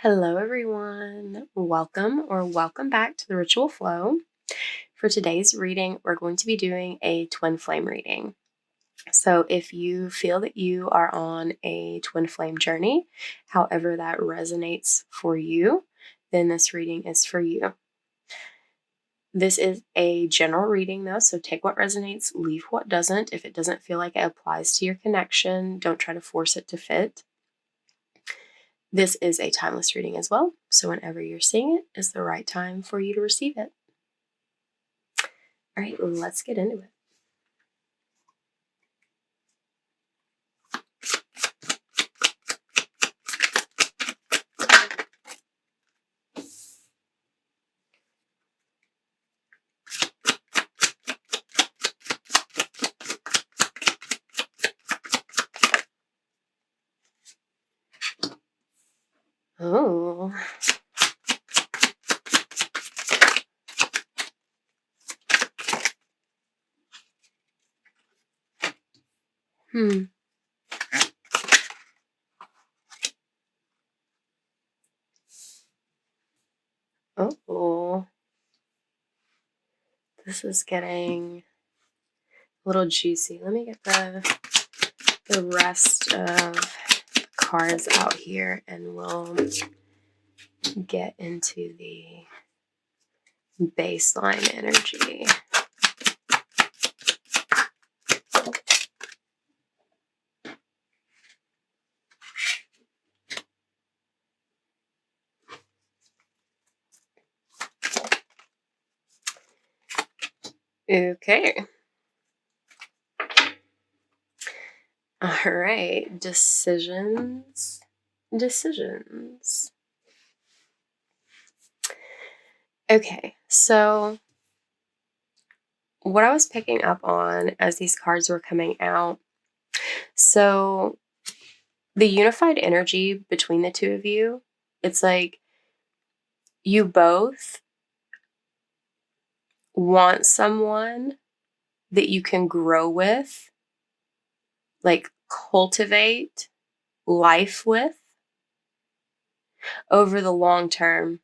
Hello, everyone. Welcome back to the Ritual Flow. For today's reading, we're going to be doing a twin flame reading. So if you feel that you are on a twin flame journey, however that resonates for you, then this reading is for you. This is a general reading though, so take what resonates, leave what doesn't. If it doesn't feel like it applies to your connection, don't try to force it to fit. This is a timeless reading as well, so whenever you're seeing it is the right time for you to receive it. All right, let's get into it. Oh. Oh. This is getting a little juicy. Let me get the rest of the cards out here and we'll get into the baseline energy. Okay. All right. Decisions. Okay, so what I was picking up on as these cards were coming out, so the unified energy between the two of you, it's like you both want someone that you can grow with, like cultivate life with over the long term.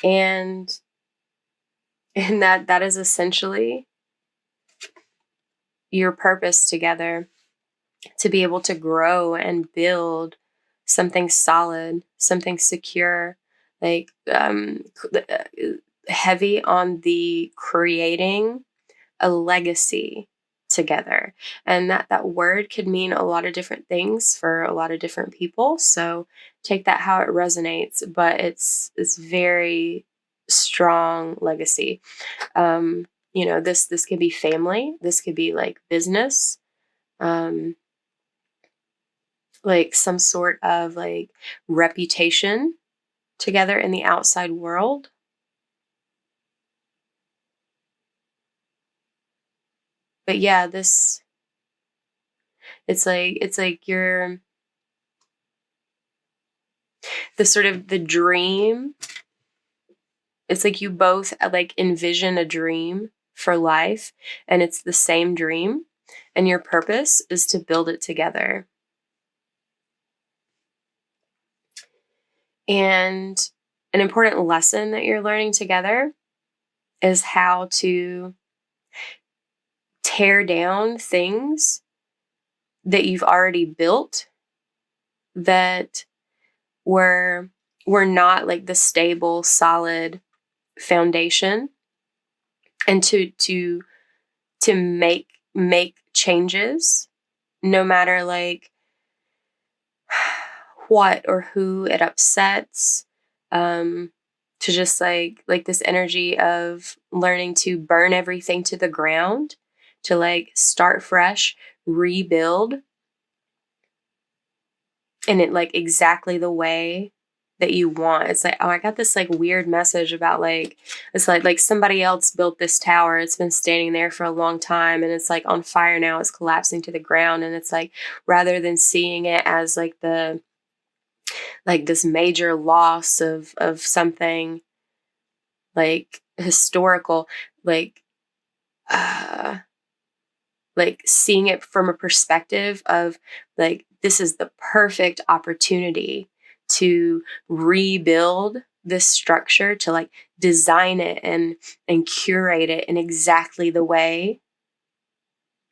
And that is essentially your purpose together, to be able to grow and build something solid, something secure, like heavy on the creating a legacy together. And that word could mean a lot of different things for a lot of different people. So take that how it resonates, but it's very strong legacy. This could be family, this could be like business, like some sort of like reputation together in the outside world. But yeah, it's like you're the sort of the dream. It's like you both like envision a dream for life, and it's the same dream, and your purpose is to build it together. And an important lesson that you're learning together is how to tear down things that you've already built that were not like the stable, solid foundation, and to make changes, no matter like what or who it upsets, to just like this energy of learning to burn everything to the ground, to like start fresh, rebuild, and it like exactly the way that you want. It's like, oh, I got this like weird message about like, it's like somebody else built this tower. It's been standing there for a long time and it's like on fire now. It's collapsing to the ground. And it's like, rather than seeing it as like this major loss of something like historical, like seeing it from a perspective of like, this is the perfect opportunity to rebuild this structure, to like design it and curate it in exactly the way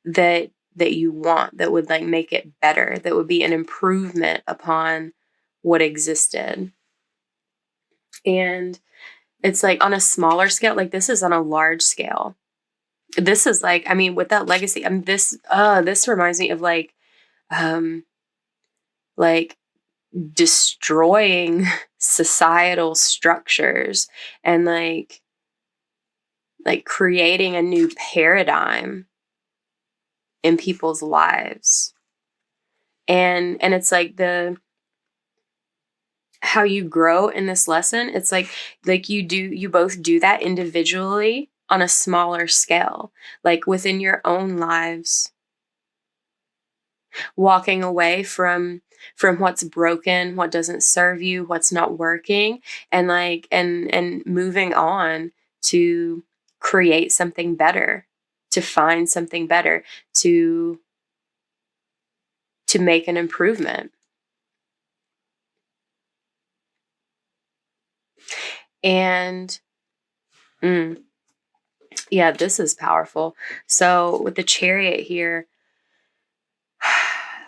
that you want, that would like make it better, that would be an improvement upon what existed. And it's like on a smaller scale, like this is on a large scale. This is like, I mean, with that legacy, I mean, this reminds me of like destroying societal structures and like creating a new paradigm in people's lives. And it's like how you grow in this lesson, it's like you both do that individually on a smaller scale, like within your own lives, walking away from what's broken, what doesn't serve you, what's not working, and like and moving on to create something better, to find something better, to make an improvement. And yeah, this is powerful. So with the Chariot here,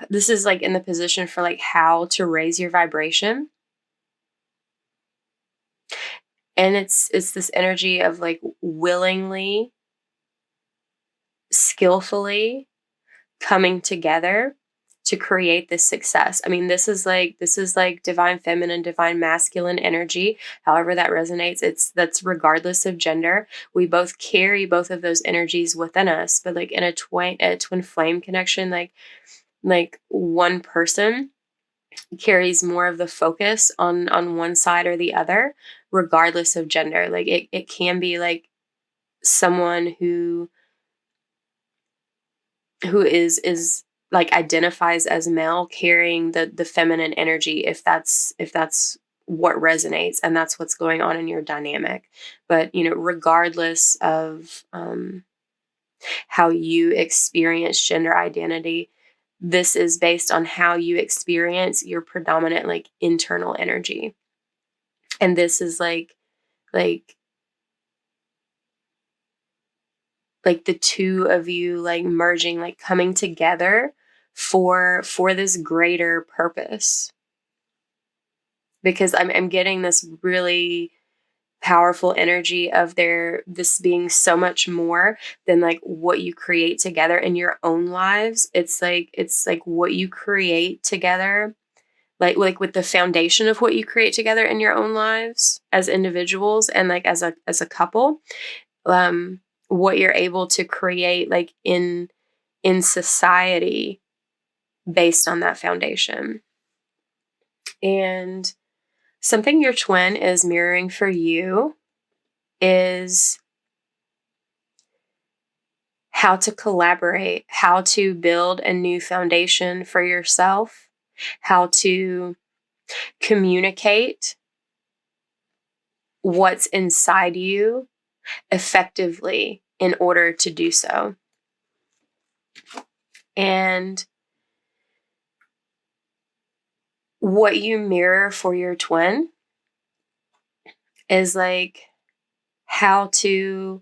this is like in the position for like how to raise your vibration. And it's this energy of like willingly, skillfully coming together to create this success. I mean, this is like divine feminine, divine masculine energy. However that resonates, that's regardless of gender. We both carry both of those energies within us, but like in a twin flame connection, like one person carries more of the focus on one side or the other, regardless of gender. Like it can be like someone who is like identifies as male carrying the feminine energy, if that's what resonates and that's what's going on in your dynamic. But regardless of how you experience gender identity, this is based on how you experience your predominant like internal energy. And this is like the two of you like merging, like coming together for this greater purpose. Because I'm getting this really powerful energy of this being so much more than like what you create together in your own lives. It's like what you create together, like with the foundation of what you create together in your own lives as individuals and like as a couple. What you're able to create like in society based on that foundation. And something your twin is mirroring for you is how to collaborate, how to build a new foundation for yourself, how to communicate what's inside you effectively in order to do so. And what you mirror for your twin is like how to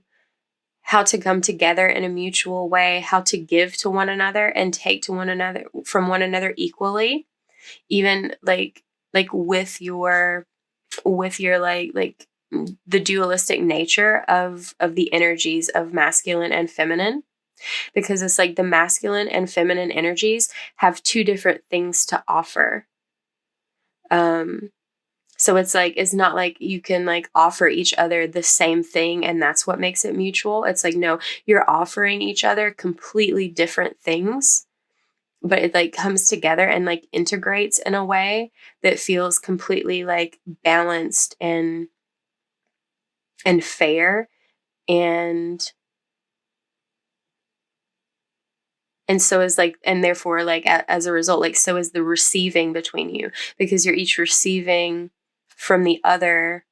come together in a mutual way, how to give to one another and take to one another from one another equally, even like with your like the dualistic nature of the energies of masculine and feminine, because it's like the masculine and feminine energies have two different things to offer. So it's like, it's not like you can like offer each other the same thing and that's what makes it mutual. It's like, no, you're offering each other completely different things, but it like comes together and like integrates in a way that feels completely like balanced and fair. And so is like, and therefore like as a result, like so is the receiving between you, because you're each receiving from the other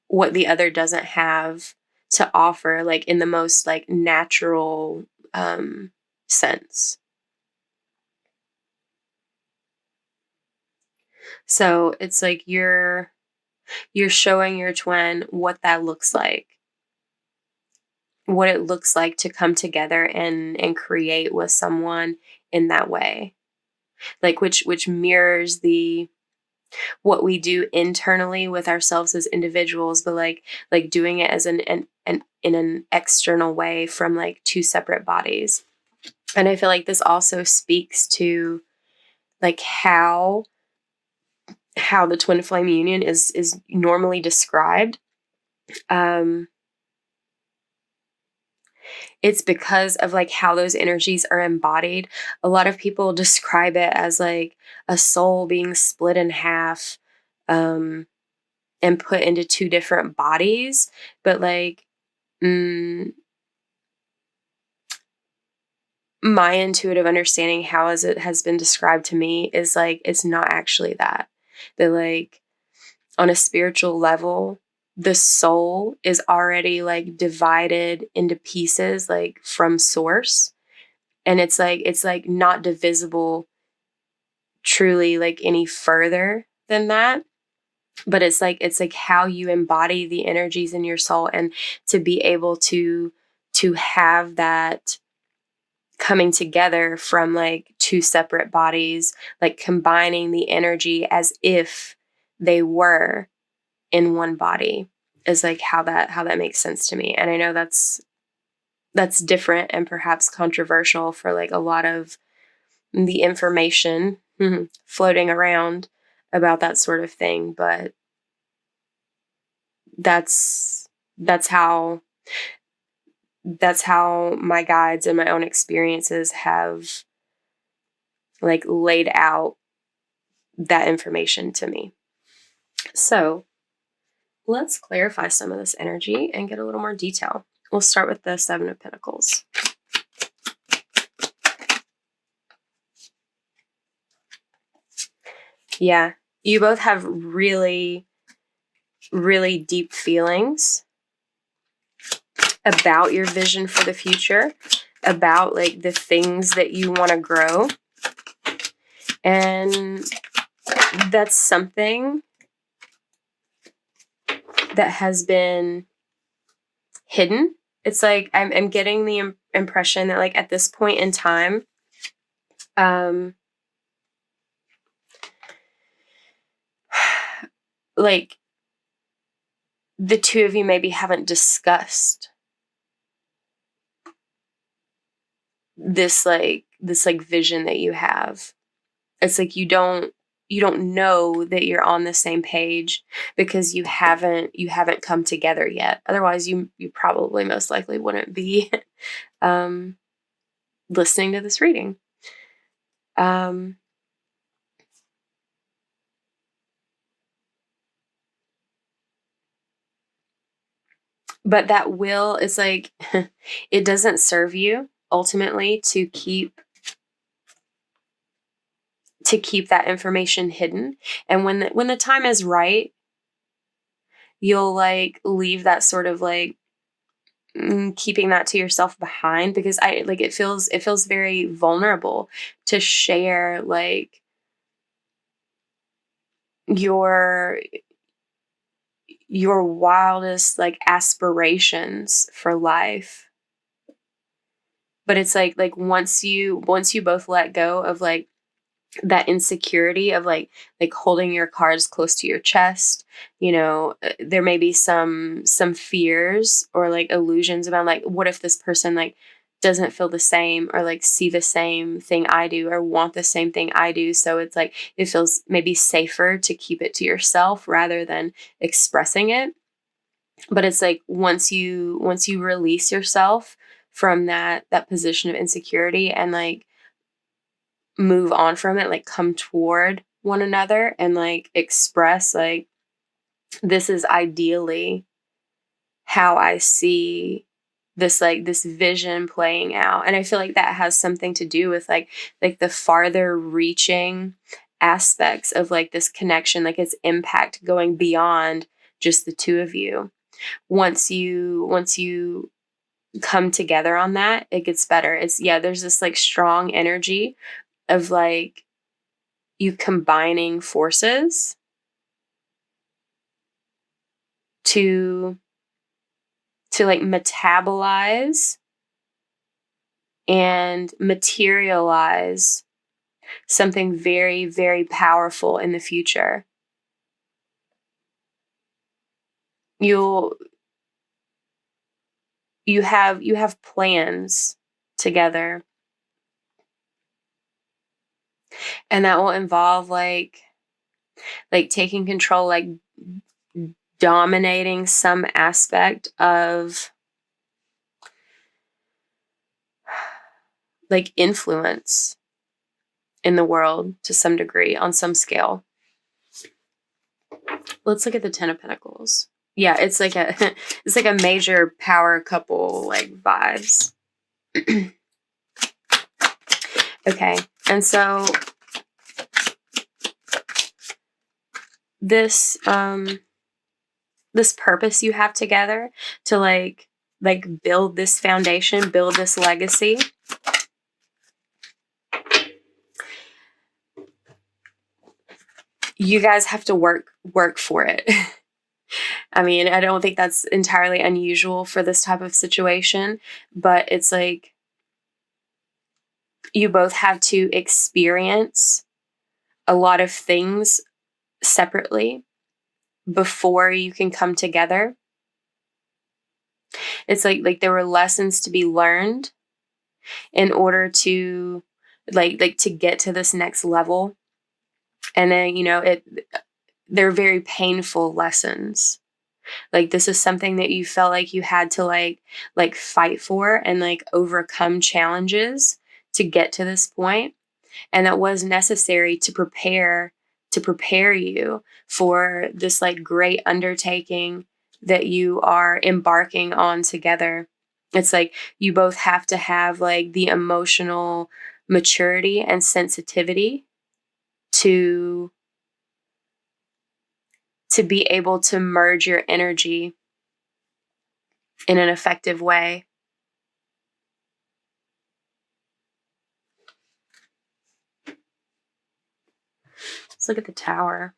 what the other doesn't have to offer, like in the most like natural sense. So it's like you're showing your twin what that looks like, what it looks like to come together and create with someone in that way. Like which mirrors what we do internally with ourselves as individuals, but like doing it as an in an external way from like two separate bodies. And I feel like this also speaks to like how the twin flame union is normally described. It's because of like how those energies are embodied. A lot of people describe it as like a soul being split in half, and put into two different bodies. But like, my intuitive understanding, how as it has been described to me, is like, it's not actually that. That like, on a spiritual level, the soul is already like divided into pieces, like from source. And it's like not divisible truly like any further than that. But it's like how you embody the energies in your soul, and to be able to have that coming together from like two separate bodies, like combining the energy as if they were in one body, is like how that makes sense to me. And I know that's different and perhaps controversial for like a lot of the information floating around about that sort of thing, but that's how my guides and my own experiences have like laid out that information to me. So let's clarify some of this energy and get a little more detail. We'll start with the Seven of Pentacles. Yeah, you both have really, really deep feelings about your vision for the future, about like the things that you want to grow. And that's something that has been hidden. It's like I'm getting the impression that like at this point in time, like the two of you maybe haven't discussed this vision that you have. It's like you don't know that you're on the same page because you haven't come together yet. Otherwise you probably most likely wouldn't be listening to this reading. But that will, it's like, it doesn't serve you ultimately to keep that information hidden. And when the time is right, you'll like leave that sort of like keeping that to yourself behind, because I like it feels very vulnerable to share like your wildest like aspirations for life. But it's like once you both let go of like that insecurity of like holding your cards close to your chest, there may be some fears or like illusions about like, what if this person like doesn't feel the same or like see the same thing I do or want the same thing I do. So it's like it feels maybe safer to keep it to yourself rather than expressing it. But it's like once you release yourself from that position of insecurity and like move on from it, like come toward one another and like express like, this is ideally how I see this like this vision playing out. And I feel like that has something to do with like the farther reaching aspects of like this connection, like its impact going beyond just the two of you. Once you come together on that, it gets better. There's this like strong energy of like you combining forces to like metabolize and materialize something very, very powerful in the future. You have plans together, and that will involve like taking control, like dominating some aspect of like influence in the world to some degree, on some scale. Let's look at the 10 of Pentacles. Yeah, it's like a it's like a major power couple like vibes. Okay, and so this this purpose you have together to like build this foundation, build this legacy. You guys have to work for it. I mean, I don't think that's entirely unusual for this type of situation, but it's like you both have to experience a lot of things separately before you can come together. It's like there were lessons to be learned in order to like to get to this next level. And then, you know, they're very painful lessons. Like this is something that you felt like you had to like fight for and like overcome challenges to get to this point. And that was necessary to prepare you for this like great undertaking that you are embarking on together. It's like you both have to have like the emotional maturity and sensitivity to be able to merge your energy in an effective way. Let's look at the Tower.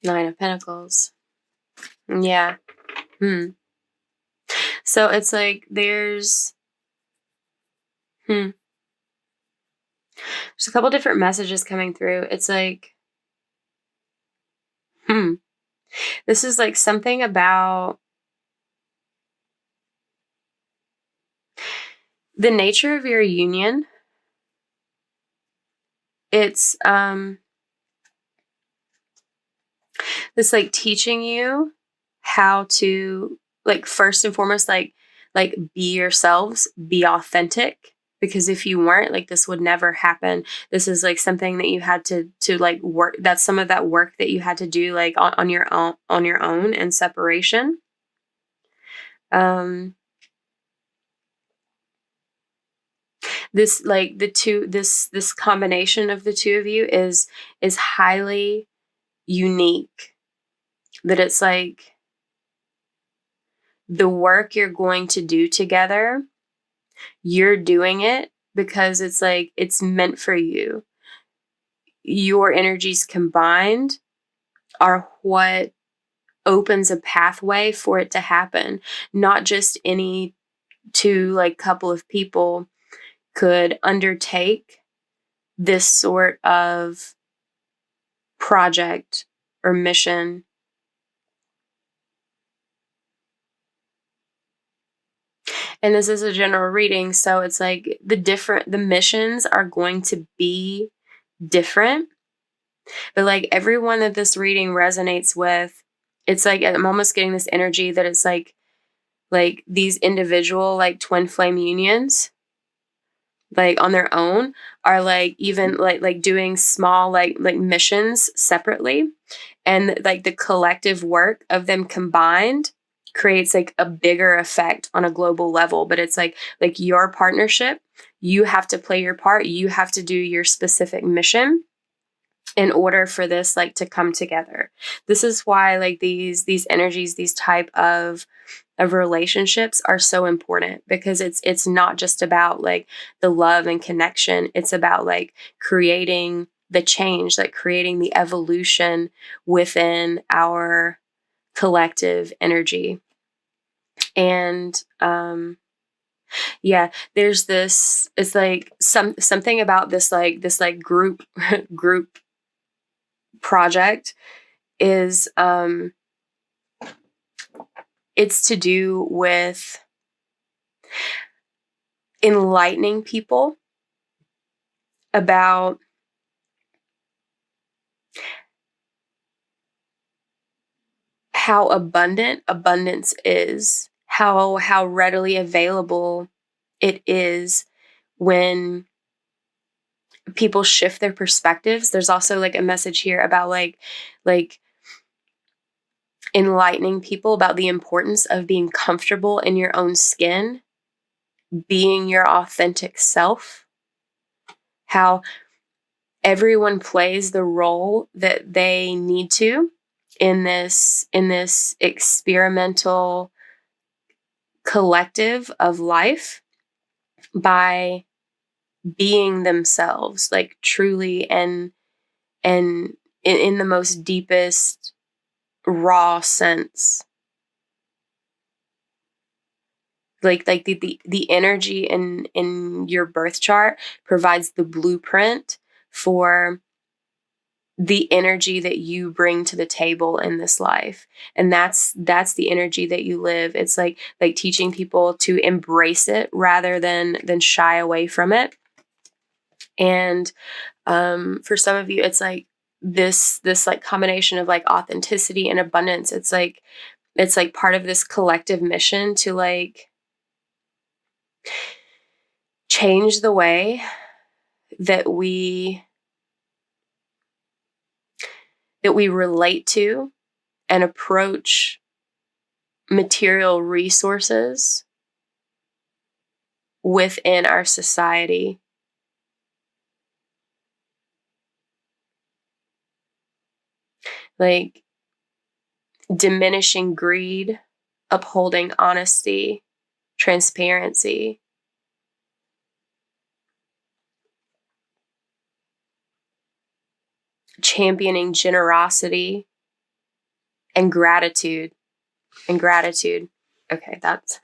Nine of Pentacles. Yeah. So it's like there's a couple different messages coming through. It's like this is like something about the nature of your union. It's this like teaching you how to like first and foremost like be yourselves, be authentic, because if you weren't, like this would never happen. This is like something that you had to like work. That's some of that work that you had to do like on your own in separation. This like this combination of the two of you is highly unique. That it's like the work you're going to do together, you're doing it because it's like it's meant for you. Your energies combined are what opens a pathway for it to happen. Not just any two like couple of people could undertake this sort of project or mission. And this is a general reading, so it's like the missions are going to be different. But like everyone that this reading resonates with, it's like I'm almost getting this energy that it's like these individual like twin flame unions like on their own are like even like doing small like missions separately, and like the collective work of them combined creates like a bigger effect on a global level. But it's like your partnership, you have to play your part, you have to do your specific mission, in order for this like to come together. This is why like these energies, these type of relationships are so important, because it's not just about like the love and connection. It's about like creating the change, like creating the evolution within our collective energy. And yeah, there's this, it's like something about this group group project is it's to do with enlightening people about how abundant abundance is, how readily available it is when people shift their perspectives. There's also like a message here about like enlightening people about the importance of being comfortable in your own skin, being your authentic self, how everyone plays the role that they need to in this experimental collective of life by being themselves, like truly and in the most deepest raw sense. Like the energy in your birth chart provides the blueprint for the energy that you bring to the table in this life. And that's the energy that you live. It's like teaching people to embrace it rather than shy away from it. And for some of you, it's like this like combination of like authenticity and abundance. It's like part of this collective mission to like change the way that we relate to and approach material resources within our society. Like diminishing greed, upholding honesty, transparency, championing generosity and gratitude. Okay, that's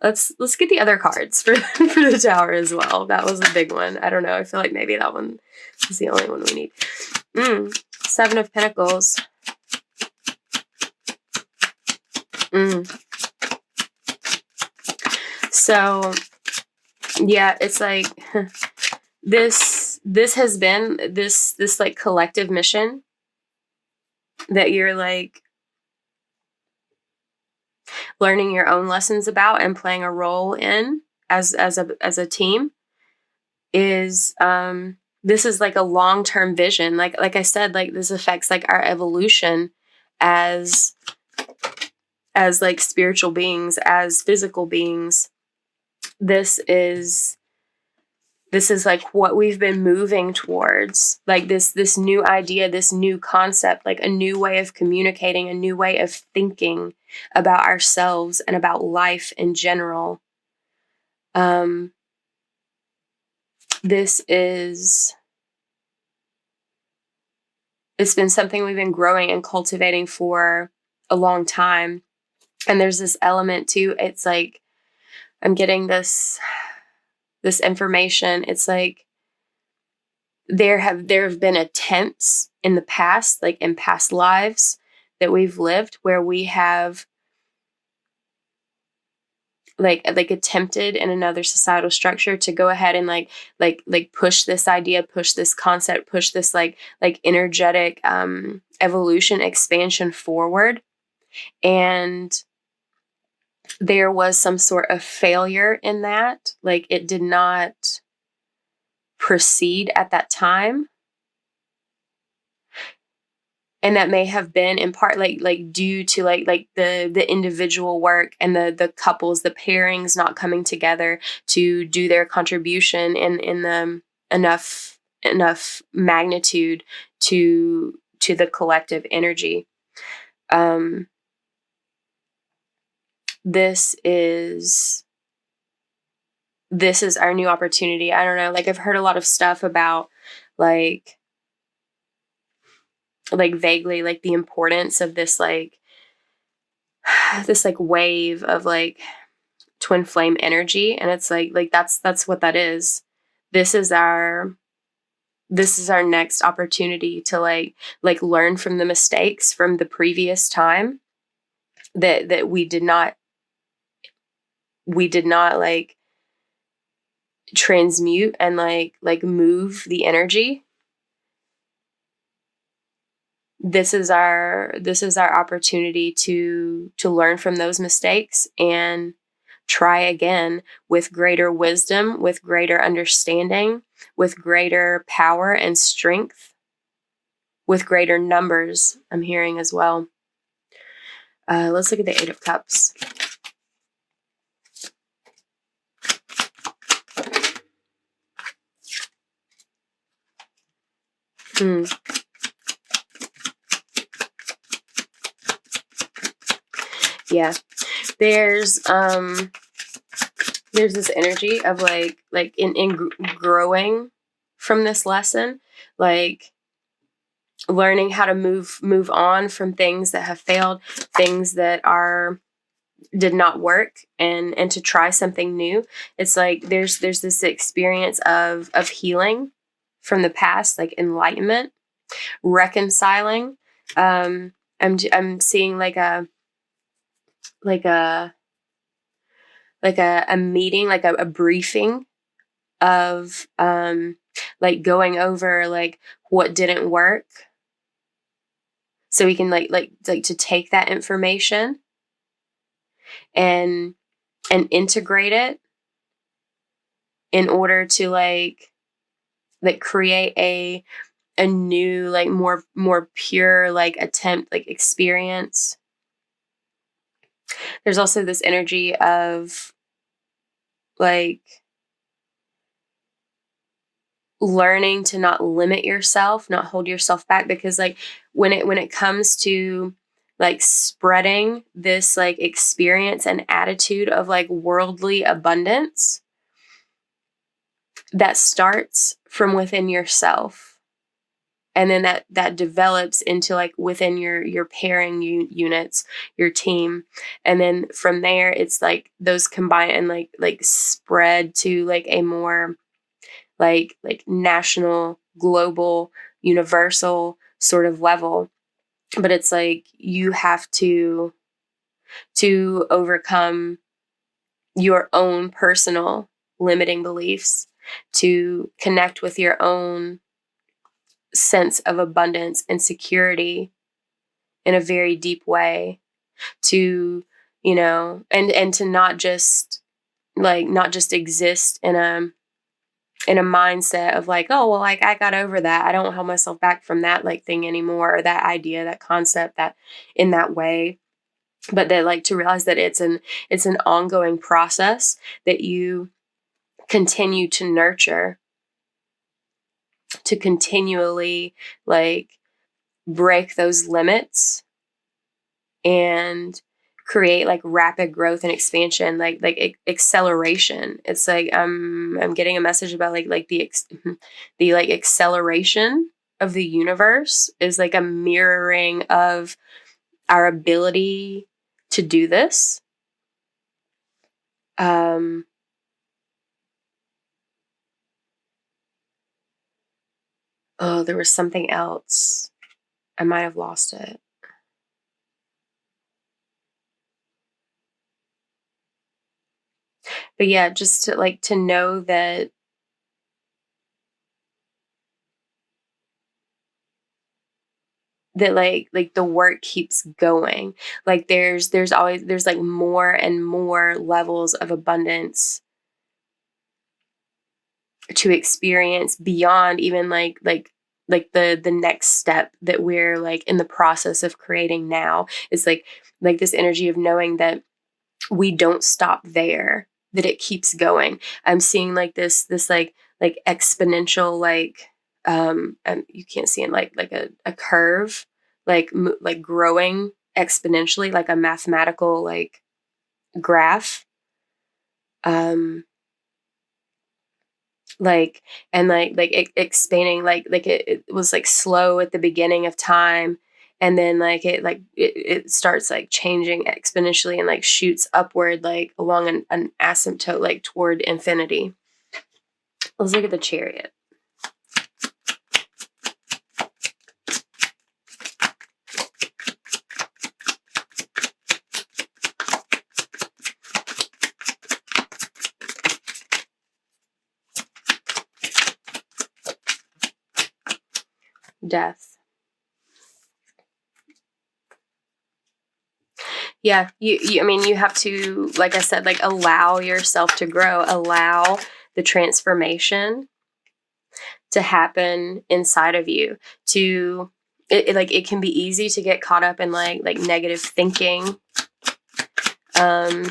let's get the other cards for the Tower as well. That was a big one. I don't know. I feel like maybe that one is the only one we need. 7 of Pentacles. So yeah, it's like this has been this like collective mission that you're like learning your own lessons about and playing a role in as a team. Is this is like a long-term vision. Like I said, like this affects like our evolution as like spiritual beings, as physical beings. This is like what we've been moving towards, like this new idea, this new concept, like a new way of communicating, a new way of thinking about ourselves and about life in general. It's been something we've been growing and cultivating for a long time. And there's this element too. It's like, I'm getting this information. It's like, there have been attempts in the past, like in past lives that we've lived, where we have like attempted in another societal structure to go ahead and like push this idea, push this concept, push this like energetic evolution, expansion forward. And there was some sort of failure in that. Like it did not proceed at that time. And that may have been in part like due to like the individual work and the couples, the pairings not coming together to do their contribution in the enough magnitude to the collective energy. This is our new opportunity. I don't know, like, I've heard a lot of stuff about like vaguely like the importance of this like wave of like twin flame energy, and it's like that's what that is. This is our next opportunity to like learn from the mistakes from the previous time that we did not like transmute and like move the energy. This is our opportunity to learn from those mistakes and try again with greater wisdom, with greater understanding, with greater power and strength, with greater numbers, I'm hearing as well. Let's look at the Eight of Cups. Yeah. There's this energy of like in growing from this lesson, like learning how to move on from things that have failed, things that did not work, and to try something new. It's like there's this experience of healing from the past, like enlightenment, reconciling. I'm seeing like a meeting, like a briefing of like going over like what didn't work, so we can like to take that information and integrate it in order to like create a new like more pure like attempt, like experience. There's also this energy of like learning to not limit yourself, not hold yourself back, because like when it comes to like spreading this like experience and attitude of like worldly abundance, that starts from within yourself, and then that develops into like within your pairing units, your team, and then from there it's like those combine and like spread to like a more like national, global, universal sort of level. But it's like you have to overcome your own personal limiting beliefs, to connect with your own sense of abundance and security in a very deep way, to, you know, and to not just exist in a mindset of like, oh, well, like I got over that, I don't hold myself back from that like thing anymore, or that idea, that concept, that in that way. But that like to realize that it's an ongoing process that you continue to nurture, to continually like break those limits and create like rapid growth and expansion, like acceleration. It's like I'm getting a message about like the like acceleration of the universe is like a mirroring of our ability to do this. Oh, there was something else. I might have lost it. But yeah, just to know that like the work keeps going. Like there's always like more and more levels of abundance to experience beyond even like the next step that we're like in the process of creating now. It's like this energy of knowing that we don't stop there, that it keeps going. I'm seeing like this like exponential like and you can't see it, like a curve, like growing exponentially, like a mathematical like graph. Like, and like expanding, like it was like slow at the beginning of time, and then like it starts like changing exponentially and like shoots upward, like along an asymptote, like toward infinity. Let's look at the Chariot. Death. Yeah, you I mean, you have to, like I said, like allow yourself to grow, allow the transformation to happen inside of you. To like it can be easy to get caught up in like negative thinking, to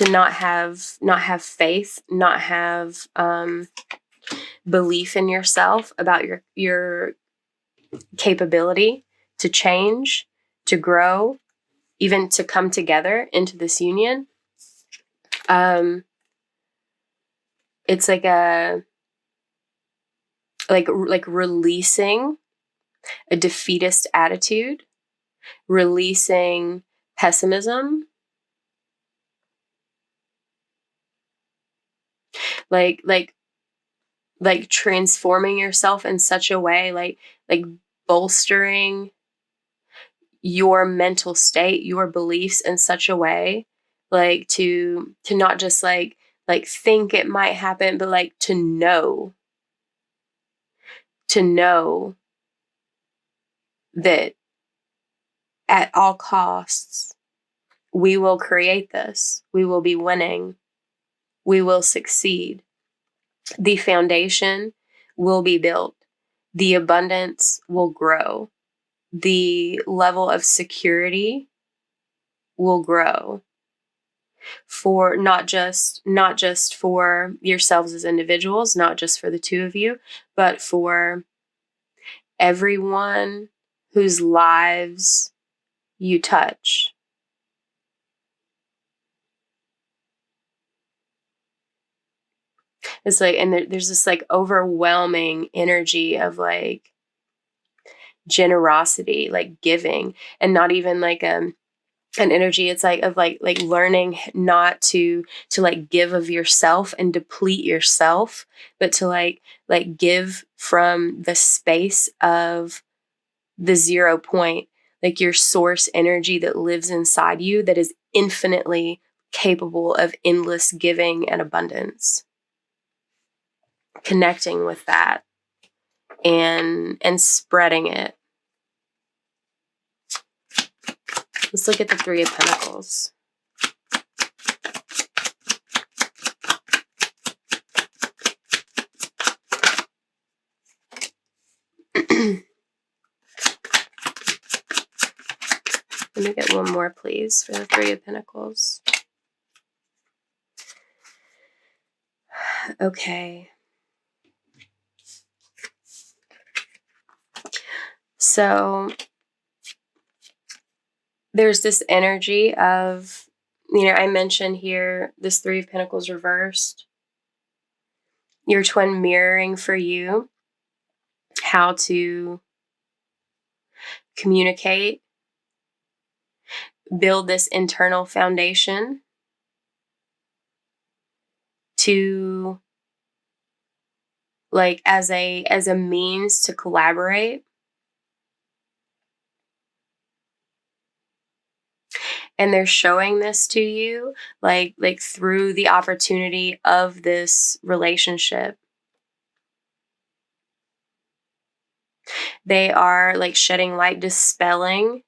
not have faith, not have belief in yourself about your capability to change, to grow, even to come together into this union. It's like a like releasing a defeatist attitude, releasing pessimism, like transforming yourself in such a way, like bolstering your mental state, your beliefs in such a way, like to not just like think it might happen, but like to know that at all costs we will create this, we will be winning, we will succeed, the foundation will be built, the abundance will grow, the level of security will grow, for not just for yourselves as individuals, not just for the two of you, but for everyone whose lives you touch. It's like, and there's this like overwhelming energy of like generosity, like giving, and not even like an energy. It's like of like learning not to like give of yourself and deplete yourself, but to like give from the space of the 0 point, like your source energy that lives inside you, that is infinitely capable of endless giving and abundance. Connecting with that and spreading it. Let's look at the Three of Pentacles. Let me get one more, please, for the Three of Pentacles. Okay. So there's this energy of, I mentioned here this Three of Pentacles reversed. Your twin mirroring for you how to communicate, build this internal foundation to, like, as a means to collaborate. And they're showing this to you like through the opportunity of this relationship. They are like shedding light, dispelling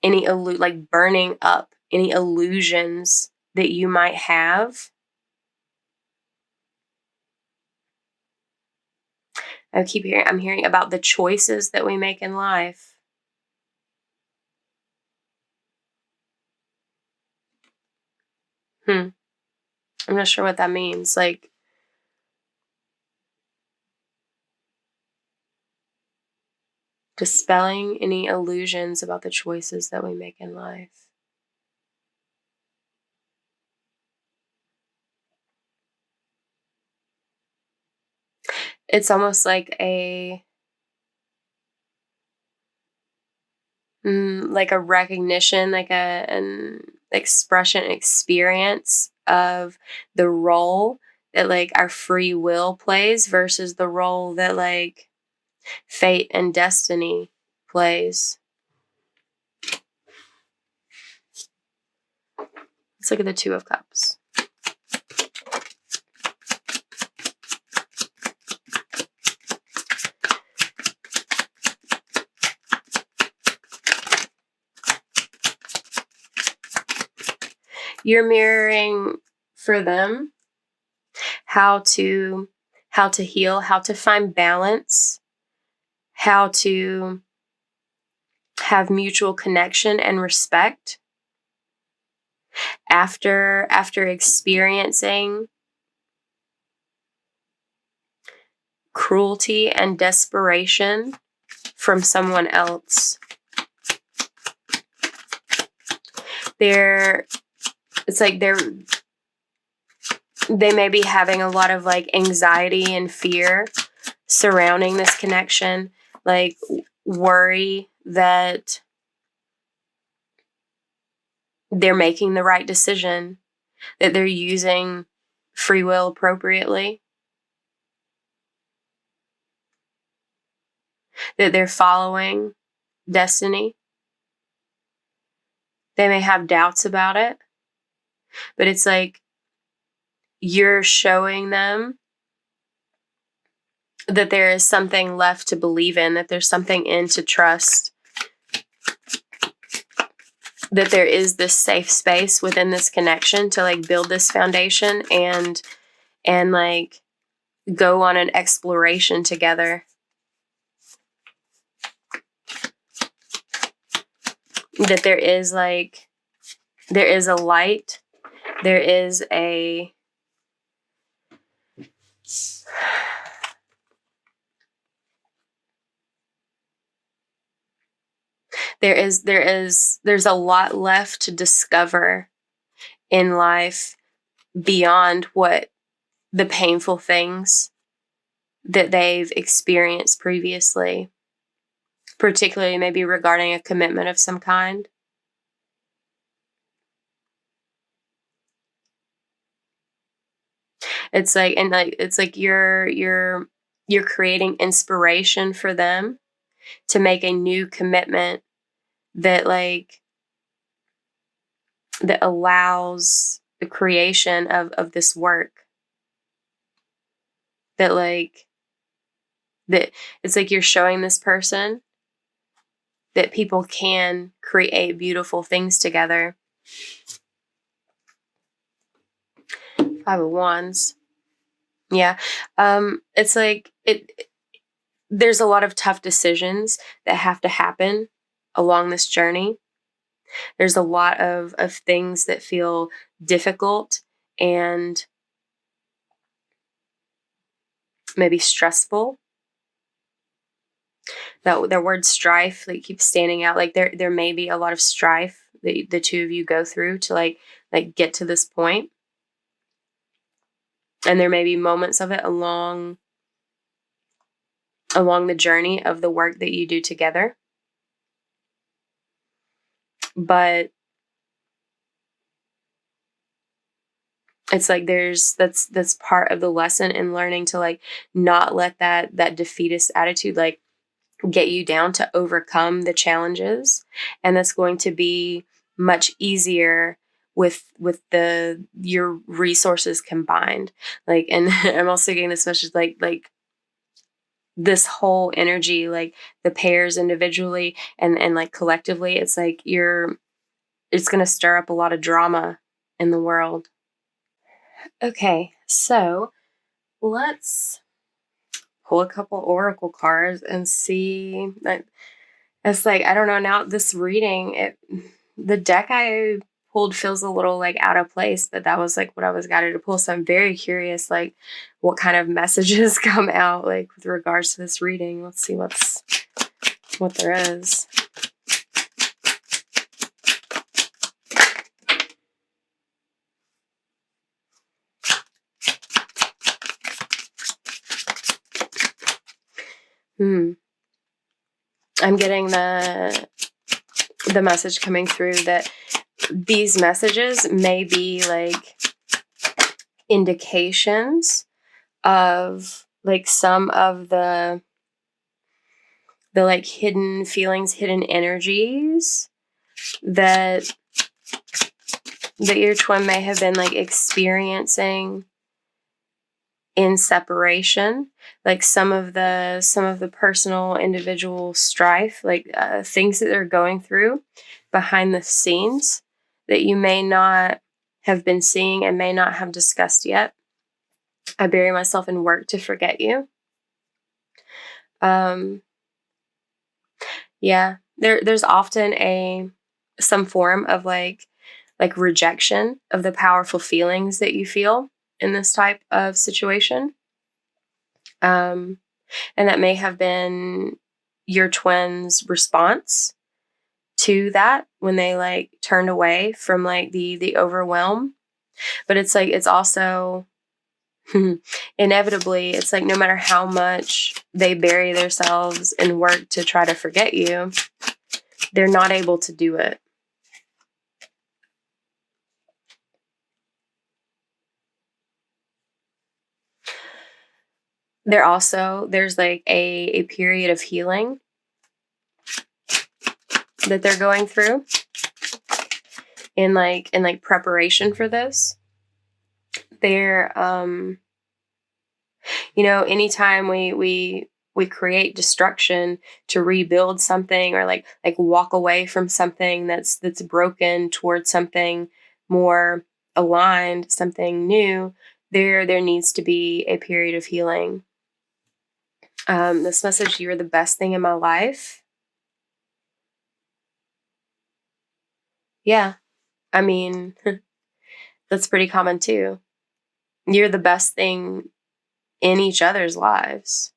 any like burning up any illusions that you might have. I'm hearing about the choices that we make in life. I'm not sure what that means. Like, dispelling any illusions about the choices that we make in life. It's almost like a recognition, like an expression, experience of the role that like our free will plays versus the role that like fate and destiny plays. Let's look at the Two of Cups. You're mirroring for them how to heal, how to find balance, how to have mutual connection and respect after experiencing cruelty and desperation from someone else. It's like they may be having a lot of like anxiety and fear surrounding this connection, like worry that they're making the right decision, that they're using free will appropriately, that they're following destiny. They may have doubts about it, but it's like you're showing them that there is something left to believe in, that there's something in to trust, that there is this safe space within this connection to like build this foundation and like go on an exploration together. That there is a light, there is a there's a lot left to discover in life beyond what the painful things that they've experienced previously, particularly maybe regarding a commitment of some kind. It's like you're creating inspiration for them to make a new commitment that allows the creation of this work. That it's like you're showing this person that people can create beautiful things together. Five of Wands. Yeah. It's like there's a lot of tough decisions that have to happen along this journey. There's a lot of things that feel difficult and maybe stressful. That word strife keeps standing out. Like there may be a lot of strife that the two of you go through to like get to this point. And there may be moments of it along the journey of the work that you do together. But it's like that's part of the lesson in learning to not let that defeatist attitude get you down, to overcome the challenges. And that's going to be much easier with your resources combined. And I'm also getting this message like this whole energy, the pairs individually and collectively, it's like it's going to stir up a lot of drama in the world. Okay, so let's pull a couple oracle cards and see. It's I don't know, now this reading, the deck I pulled feels a little out of place, but that was what I was guided to pull. So I'm very curious what kind of messages come out with regards to this reading. Let's see what's what there is. I'm getting the message coming through that these messages may be like indications of like some of the like hidden feelings, hidden energies that your twin may have been like experiencing in separation, like some of the personal individual strife, like things that they're going through behind the scenes that you may not have been seeing and may not have discussed yet. I bury myself in work to forget you. Yeah, there's often some form of like rejection of the powerful feelings that you feel in this type of situation. And that may have been your twin's response to that when they like turned away from like the overwhelm. But it's like, it's also inevitably, it's like no matter how much they bury themselves in work to try to forget you, they're not able to do it. There's like a period of healing that they're going through in preparation for this. They're anytime we create destruction to rebuild something, or like walk away from something that's broken towards something more aligned, something new, there needs to be a period of healing. This message, you're the best thing in my life. Yeah. I mean, that's pretty common too. You're the best thing in each other's lives.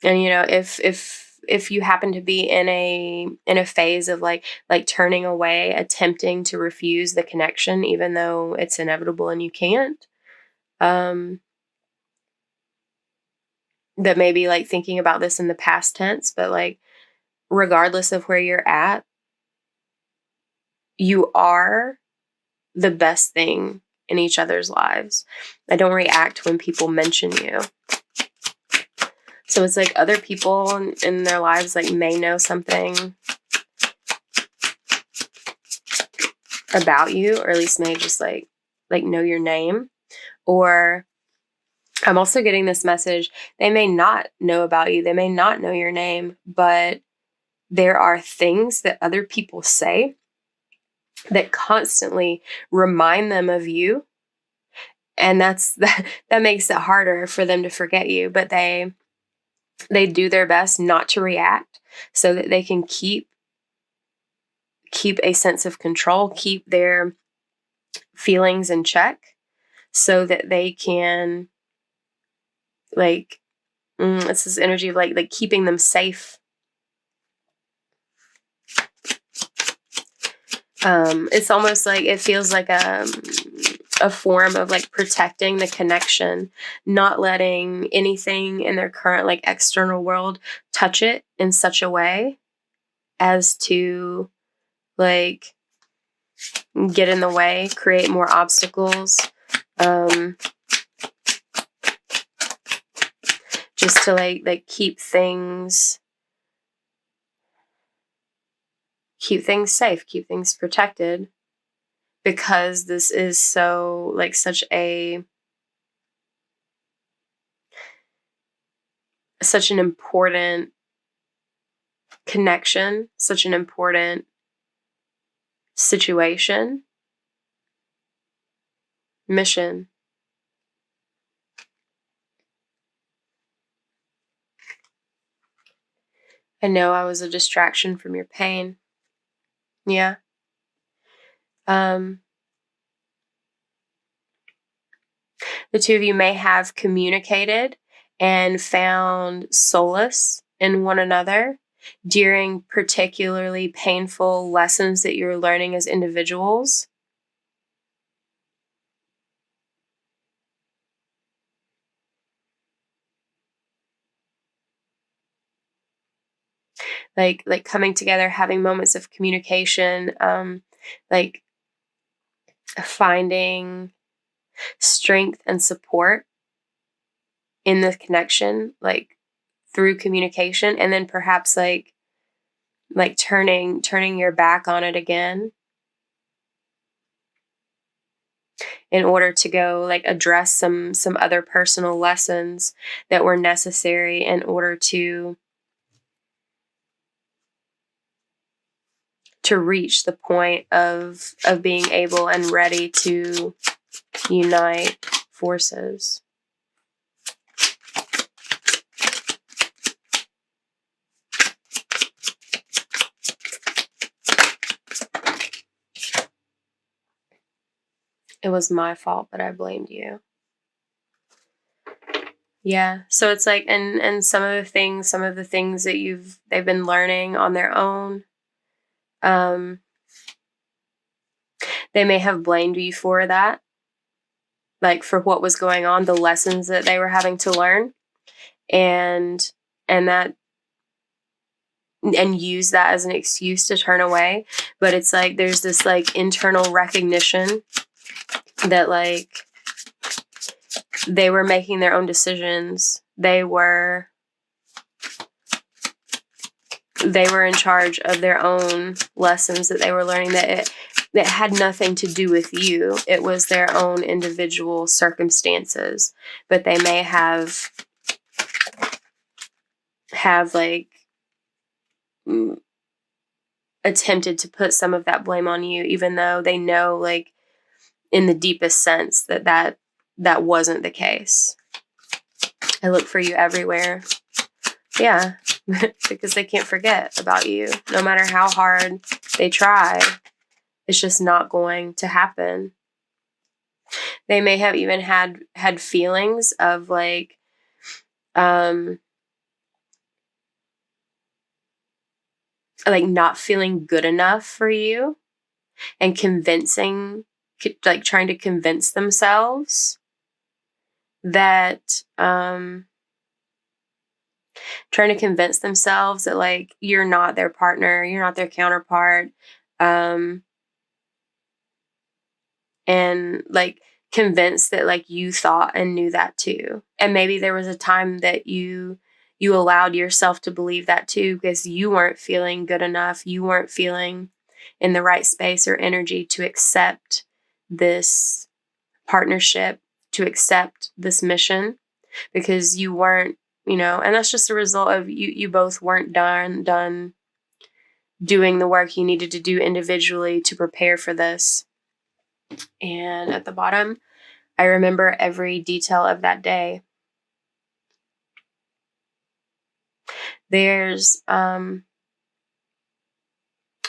And if you happen to be in a phase of like turning away, attempting to refuse the connection, even though it's inevitable and you can't, that may be like thinking about this in the past tense, but like regardless of where you're at, you are the best thing in each other's lives. I don't react when people mention you. So it's like other people in their lives like may know something about you, or at least may just like know your name. Or I'm also getting this message, they may not know about you, they may not know your name, but there are things that other people say that constantly remind them of you. And that makes it harder for them to forget you, but they do their best not to react so that they can keep a sense of control, keep their feelings in check, so that they can it's this energy of like keeping them safe. It's almost like it feels like a form of like protecting the connection, not letting anything in their current like external world touch it in such a way as to like get in the way, create more obstacles, just to like keep things safe, keep things protected, because this is so like such an important connection, such an important situation, mission. I know I was a distraction from your pain. Yeah. The two of you may have communicated and found solace in one another during particularly painful lessons that you're learning as individuals. Like coming together, having moments of communication, like finding strength and support in the connection, like through communication, and then perhaps like turning your back on it again in order to go like address some other personal lessons that were necessary in order to reach the point of being able and ready to unite forces. It was my fault, but I blamed you. Yeah. So it's like, and some of the things that they've been learning on their own, they may have blamed you for that, like for what was going on, the lessons that they were having to learn, and use that as an excuse to turn away. But it's like there's this like internal recognition that like they were making their own decisions. They were in charge of their own lessons that they were learning, that had nothing to do with you. It was their own individual circumstances, but they may have like attempted to put some of that blame on you, even though they know like in the deepest sense that wasn't the case. I look for you everywhere. Yeah. Because they can't forget about you. No matter how hard they try, it's just not going to happen. They may have even had feelings of like, not feeling good enough for you, and trying to convince themselves that, trying to convince themselves that like you're not their partner, you're not their counterpart, and like convinced that like you thought and knew that too. And maybe there was a time that you allowed yourself to believe that too, because you weren't feeling good enough, you weren't feeling in the right space or energy to accept this partnership, to accept this mission, because you weren't, and that's just a result of you both weren't done doing the work you needed to do individually to prepare for this. And at the bottom, I remember every detail of that day. There's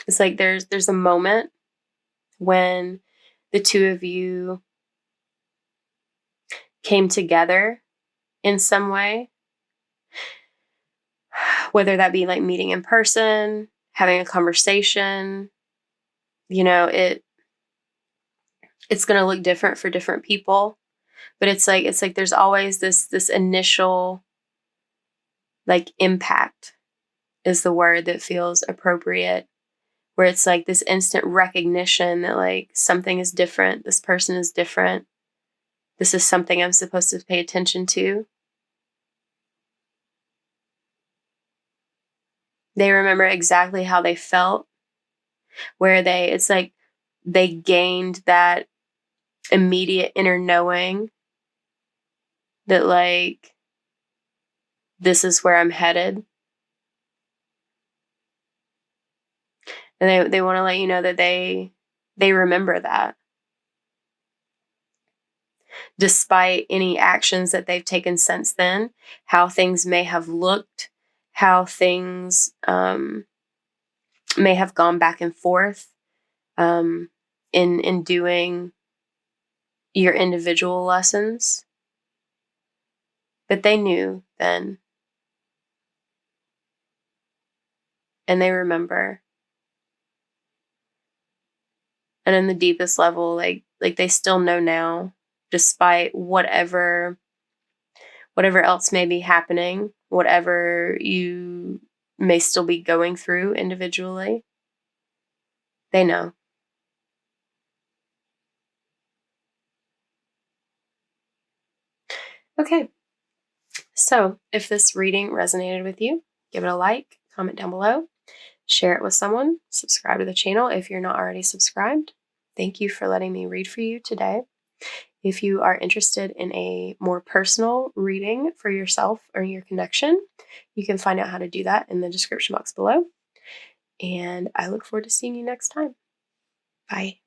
it's like there's a moment when the two of you came together in some way, whether that be like meeting in person, having a conversation. It's going to look different for different people, but it's like there's always this initial like impact is the word that feels appropriate, where it's like this instant recognition that like something is different, this person is different, this is something I'm supposed to pay attention to. They remember exactly how they felt, where it's like they gained that immediate inner knowing that like this is where I'm headed. And they want to let you know that they remember that. Despite any actions that they've taken since then, how things may have looked, how things may have gone back and forth in doing your individual lessons. But they knew then. and they remember. And in the deepest level, like they still know now, despite whatever else may be happening, whatever you may still be going through individually, they know. Okay, so if this reading resonated with you, give it a like, comment down below, share it with someone, subscribe to the channel if you're not already subscribed. Thank you for letting me read for you today. If you are interested in a more personal reading for yourself or your connection, you can find out how to do that in the description box below. And I look forward to seeing you next time. Bye.